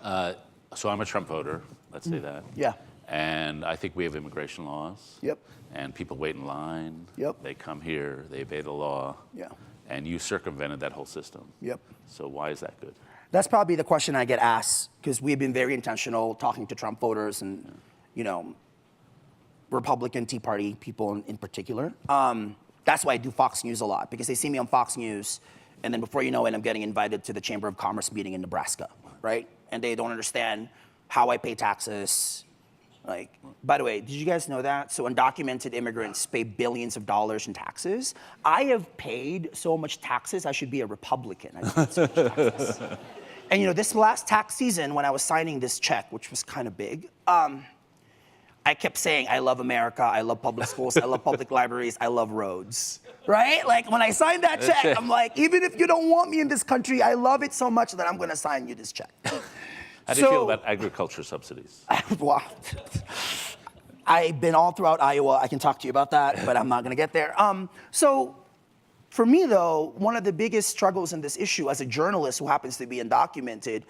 So I'm a Trump voter, let's say that. Yeah. And I think we have immigration laws. Yep. And people wait in line. Yep. They come here, they obey the law. Yeah. And you circumvented that whole system. Yep. So why is that good? That's probably the question I get asked, because we've been very intentional talking to Trump voters and, you know, Republican Tea Party people in particular. That's why I do Fox News a lot, because they see me on Fox News, and then before you know it, I'm getting invited to the Chamber of Commerce meeting in Nebraska, right? And they don't understand how I pay taxes. Like, by the way, did you guys know that? So undocumented immigrants pay billions of dollars in taxes. I have paid so much taxes, I should be a Republican. I paid so much taxes. And you know, this last tax season, when I was signing this check, which was kind of big, I kept saying, I love America, I love public schools, I love public libraries, I love roads, right? Like when I signed that check, I'm like, even if you don't want me in this country, I love it so much that I'm gonna sign you this check. How do you feel about agriculture subsidies? Wow. I've been all throughout Iowa, I can talk to you about that, but I'm not gonna get there. So for me though, one of the biggest struggles in this issue as a journalist who happens to be undocumented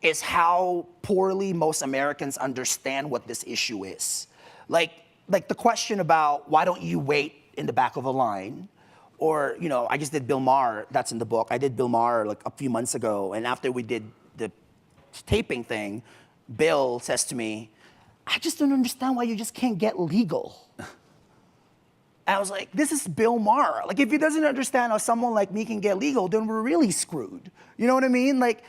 is how poorly most Americans understand what this issue is. Like the question about why don't you wait in the back of a line? Or, you know, I just did Bill Maher, that's in the book. I did Bill Maher like a few months ago, and after we did the taping thing, Bill says to me, I just don't understand why you just can't get legal. I was like, this is Bill Maher. Like, if he doesn't understand how someone like me can get legal, then we're really screwed. You know what I mean? Like,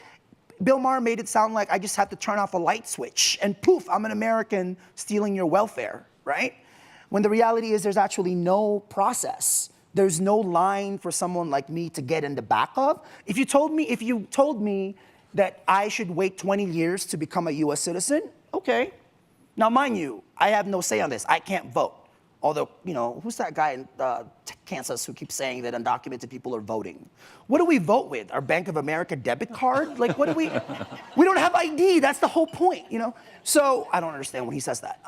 Bill Maher made it sound like I just have to turn off a light switch and poof, I'm an American stealing your welfare, right? When the reality is there's actually no process. There's no line for someone like me to get in the back of. If you told me that I should wait 20 years to become a US citizen, okay. Now mind you, I have no say on this, I can't vote. Although, you know, who's that guy in Kansas who keeps saying that undocumented people are voting? What do we vote with? Our Bank of America debit card? Like, what do we don't have ID, that's the whole point, you know? So, I don't understand when he says that.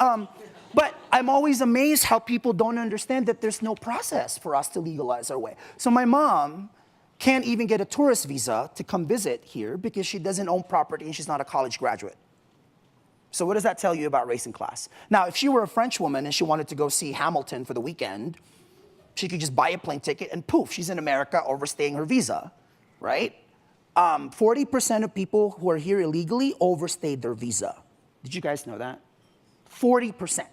But I'm always amazed how people don't understand that there's no process for us to legalize our way. So my mom can't even get a tourist visa to come visit here because she doesn't own property and she's not a college graduate. So what does that tell you about race and class? Now, if she were a French woman and she wanted to go see Hamilton for the weekend, she could just buy a plane ticket and poof, she's in America overstaying her visa, right? 40% of people who are here illegally overstayed their visa. Did you guys know that? 40%,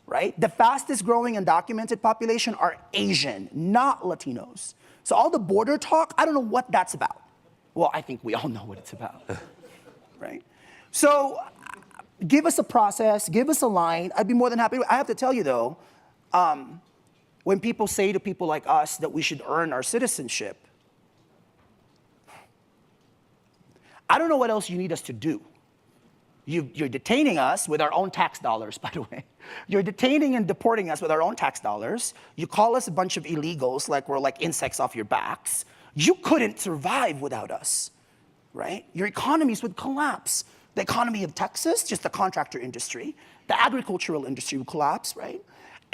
right? The fastest growing undocumented population are Asian, not Latinos. So all the border talk, I don't know what that's about. Well, I think we all know what it's about, right? So give us a process, give us a line. I'd be more than happy. I have to tell you though, when people say to people like us that we should earn our citizenship, I don't know what else you need us to do. You're detaining us with our own tax dollars, by the way. You're detaining and deporting us with our own tax dollars. You call us a bunch of illegals like we're like insects off your backs. You couldn't survive without us, right? Your economies would collapse. The economy of Texas, just the contractor industry, the agricultural industry would collapse, right?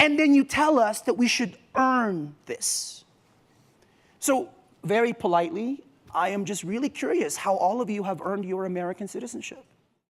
And then you tell us that we should earn this. So very politely, I am just really curious how all of you have earned your American citizenship.